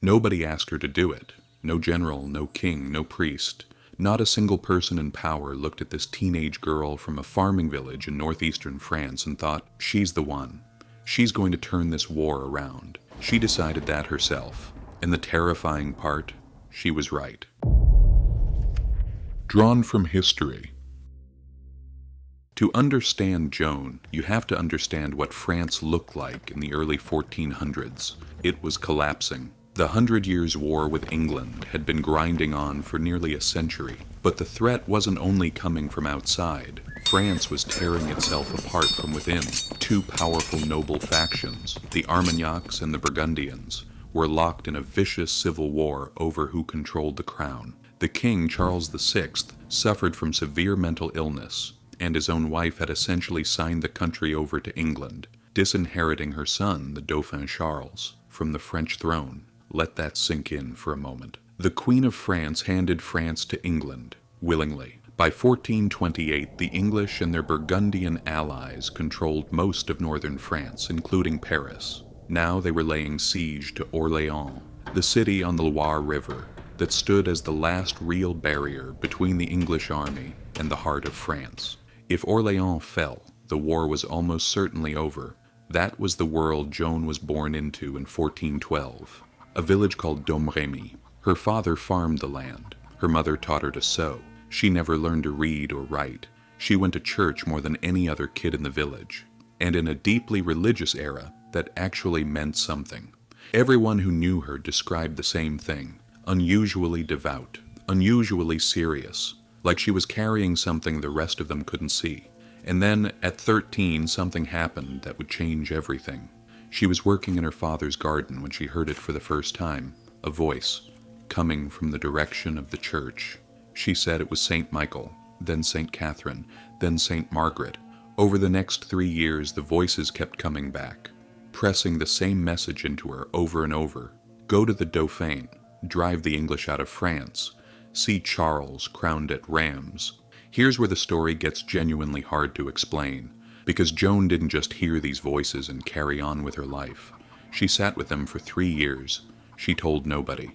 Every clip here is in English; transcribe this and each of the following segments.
Nobody asked her to do it. No general, no king, no priest. Not a single person in power looked at this teenage girl from a farming village in northeastern France and thought, she's the one. She's going to turn this war around. She decided that herself. And the terrifying part, she was right. Drawn from history. To understand Joan, you have to understand what France looked like in the early 1400s. It was collapsing. The 100 Years' War with England had been grinding on for nearly a century, but the threat wasn't only coming from outside. France was tearing itself apart from within. Two powerful noble factions, the Armagnacs and the Burgundians, were locked in a vicious civil war over who controlled the crown. The king, Charles VI, suffered from severe mental illness, and his own wife had essentially signed the country over to England, disinheriting her son, the Dauphin Charles, from the French throne. Let that sink in for a moment. The Queen of France handed France to England, willingly. By 1428, the English and their Burgundian allies controlled most of northern France, including Paris. Now they were laying siege to Orléans, the city on the Loire River that stood as the last real barrier between the English army and the heart of France. If Orléans fell, the war was almost certainly over. That was the world Joan was born into in 1412. A village called Domremy. Her father farmed the land. Her mother taught her to sew. She never learned to read or write. She went to church more than any other kid in the village. And in a deeply religious era, that actually meant something. Everyone who knew her described the same thing. Unusually devout. Unusually serious. Like she was carrying something the rest of them couldn't see. And then, at 13, something happened that would change everything. She was working in her father's garden when she heard it for the first time, a voice, coming from the direction of the church. She said it was St. Michael, then St. Catherine, then St. Margaret. Over the next 3 years, the voices kept coming back, pressing the same message into her over and over. Go to the Dauphin, drive the English out of France, see Charles crowned at Rheims. Here's where the story gets genuinely hard to explain. Because Joan didn't just hear these voices and carry on with her life. She sat with them for 3 years. She told nobody.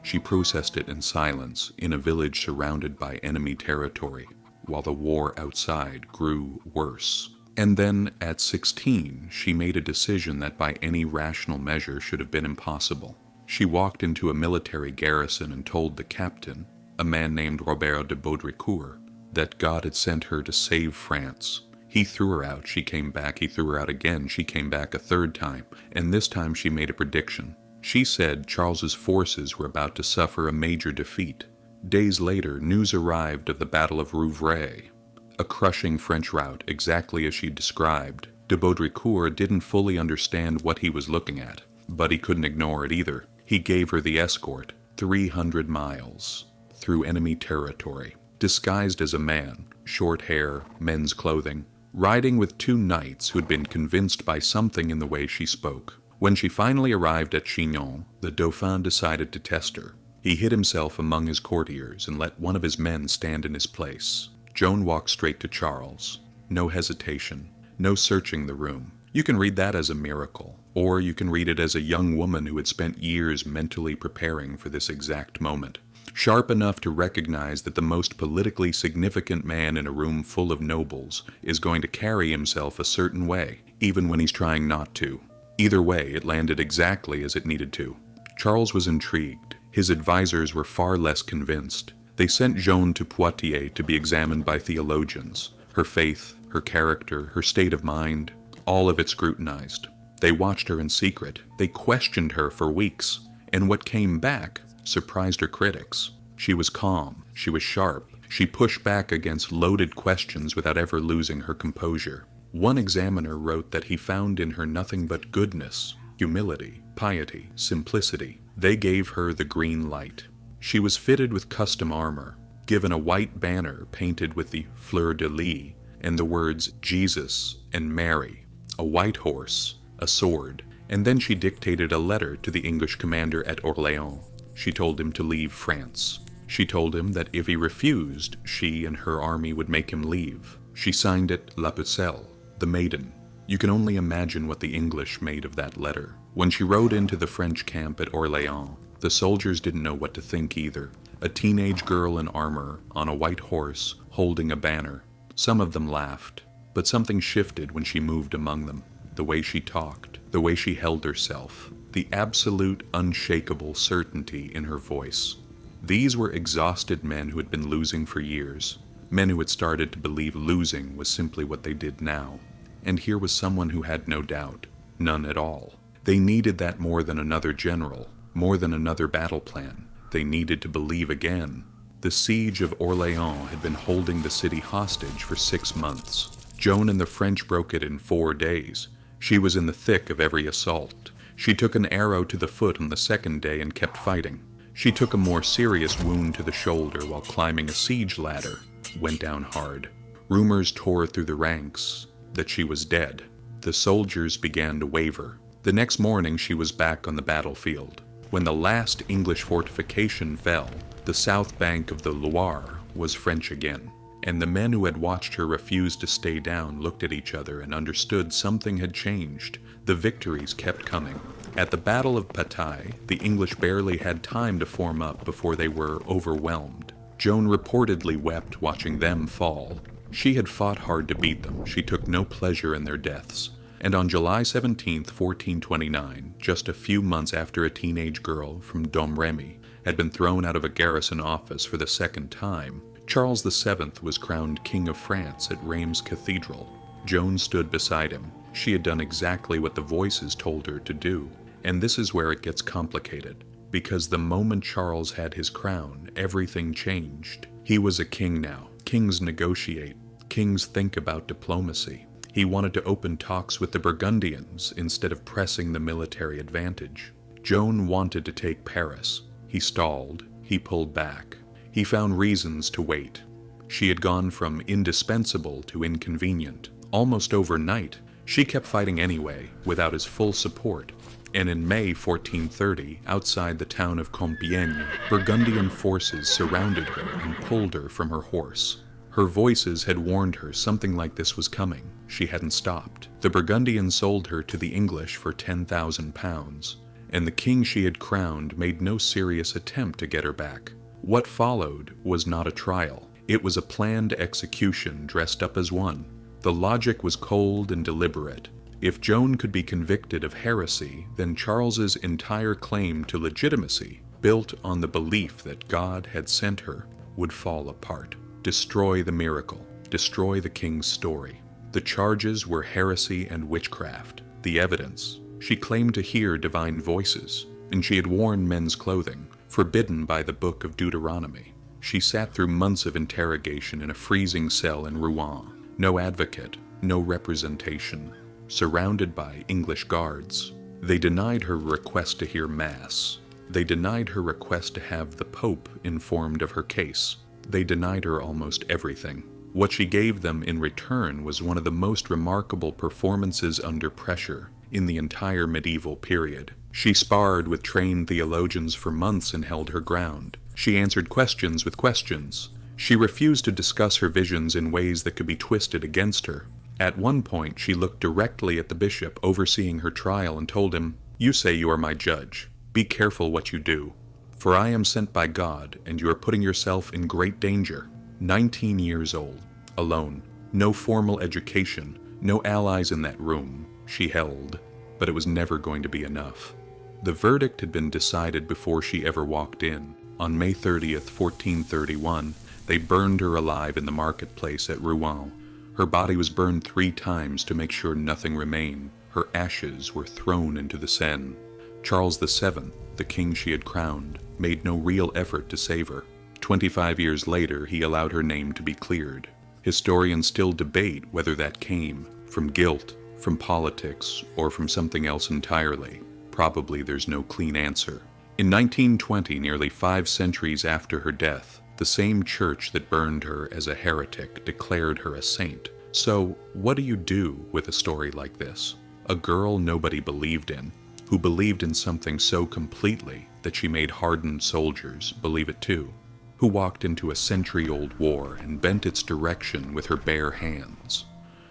She processed it in silence in a village surrounded by enemy territory, while the war outside grew worse. And then, at 16, she made a decision that by any rational measure should have been impossible. She walked into a military garrison and told the captain, a man named Robert de Baudricourt, that God had sent her to save France. He threw her out, she came back, he threw her out again, she came back a third time, and this time she made a prediction. She said Charles's forces were about to suffer a major defeat. Days later, news arrived of the Battle of Rouvray, a crushing French rout exactly as she described. De Baudricourt didn't fully understand what he was looking at, but he couldn't ignore it either. He gave her the escort, 300 miles, through enemy territory, disguised as a man, short hair, men's clothing, riding with 2 knights who had been convinced by something in the way she spoke. When she finally arrived at Chinon, the Dauphin decided to test her. He hid himself among his courtiers and let one of his men stand in his place. Joan walked straight to Charles. No hesitation, no searching the room. You can read that as a miracle, or you can read it as a young woman who had spent years mentally preparing for this exact moment. Sharp enough to recognize that the most politically significant man in a room full of nobles is going to carry himself a certain way, even when he's trying not to. Either way, it landed exactly as it needed to. Charles was intrigued. His advisors were far less convinced. They sent Joan to Poitiers to be examined by theologians. Her faith, her character, her state of mind, all of it scrutinized. They watched her in secret. They questioned her for weeks. And what came back surprised her critics. She was calm. She was sharp. She pushed back against loaded questions without ever losing her composure. One examiner wrote that he found in her nothing but goodness, humility, piety, simplicity. They gave her the green light. She was fitted with custom armor, given a white banner painted with the fleur-de-lis and the words Jesus and Mary, a white horse, a sword, and then she dictated a letter to the English commander at Orléans. She told him to leave France. She told him that if he refused, she and her army would make him leave. She signed it La Pucelle, the maiden. You can only imagine what the English made of that letter. When she rode into the French camp at Orléans, The soldiers didn't know what to think either. A teenage girl in armor, on a white horse, holding a banner. Some of them laughed, but something shifted when she moved among them. The way she talked, the way she held herself, the absolute, unshakable certainty in her voice. These were exhausted men who had been losing for years, men who had started to believe losing was simply what they did now. And here was someone who had no doubt, none at all. They needed that more than another general, more than another battle plan. They needed to believe again. The siege of Orléans had been holding the city hostage for 6 months. Joan and the French broke it in 4 days. She was in the thick of every assault. She took an arrow to the foot on the 2nd day and kept fighting. She took a more serious wound to the shoulder while climbing a siege ladder. Went down hard. Rumors tore through the ranks that she was dead. The soldiers began to waver. The next morning she was back on the battlefield. When the last English fortification fell, the south bank of the Loire was French again, and the men who had watched her refuse to stay down looked at each other and understood something had changed. The victories kept coming. At the Battle of Patay, the English barely had time to form up before they were overwhelmed. Joan reportedly wept watching them fall. She had fought hard to beat them. She took no pleasure in their deaths. And on July 17, 1429, just a few months after a teenage girl from Domremy had been thrown out of a garrison office for the 2nd time, Charles VII was crowned King of France at Reims Cathedral. Joan stood beside him. She had done exactly what the voices told her to do. And this is where it gets complicated, because the moment Charles had his crown, everything changed. He was a king now. Kings negotiate. Kings think about diplomacy. He wanted to open talks with the Burgundians instead of pressing the military advantage. Joan wanted to take Paris. He stalled. He pulled back. He found reasons to wait. She had gone from indispensable to inconvenient. Almost overnight, she kept fighting anyway, without his full support. And in May 1430, outside the town of Compiègne, Burgundian forces surrounded her and pulled her from her horse. Her voices had warned her something like this was coming. She hadn't stopped. The Burgundians sold her to the English for £10,000, and the king she had crowned made no serious attempt to get her back. What followed was not a trial. It was a planned execution dressed up as one. The logic was cold and deliberate. If Joan could be convicted of heresy, then Charles's entire claim to legitimacy, built on the belief that God had sent her, would fall apart. Destroy the miracle. Destroy the king's story. The charges were heresy and witchcraft. The evidence. She claimed to hear divine voices, and she had worn men's clothing, forbidden by the book of Deuteronomy. She sat through months of interrogation in a freezing cell in Rouen. No advocate, no representation. Surrounded by English guards. They denied her request to hear Mass. They denied her request to have the Pope informed of her case. They denied her almost everything. What she gave them in return was one of the most remarkable performances under pressure in the entire medieval period. She sparred with trained theologians for months and held her ground. She answered questions with questions. She refused to discuss her visions in ways that could be twisted against her. At one point, she looked directly at the bishop overseeing her trial and told him, "You say you are my judge. Be careful what you do. For I am sent by God, and you are putting yourself in great danger." 19 years old, alone, no formal education, no allies in that room. She held, but it was never going to be enough. The verdict had been decided before she ever walked in. On May 30th, 1431, they burned her alive in the marketplace at Rouen. Her body was burned 3 times to make sure nothing remained. Her ashes were thrown into the Seine. Charles VII, the king she had crowned, made no real effort to save her. 25 years later, he allowed her name to be cleared. Historians still debate whether that came from guilt, from politics, or from something else entirely. Probably there's no clean answer. In 1920, nearly 5 centuries after her death, the same church that burned her as a heretic declared her a saint. So, what do you do with a story like this? A girl nobody believed in, who believed in something so completely that she made hardened soldiers believe it too, who walked into a century-old war and bent its direction with her bare hands,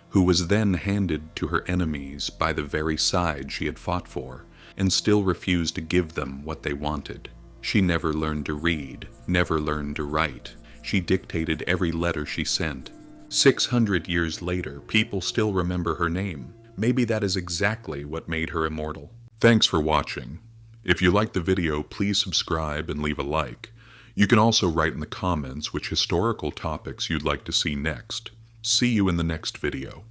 who was then handed to her enemies by the very side she had fought for, and still refused to give them what they wanted. She never learned to read, never learned to write. She dictated every letter she sent. 600 years later, people still remember her name. Maybe that is exactly what made her immortal. Thanks for watching. If you liked the video, please subscribe and leave a like. You can also write in the comments which historical topics you'd like to see next. See you in the next video.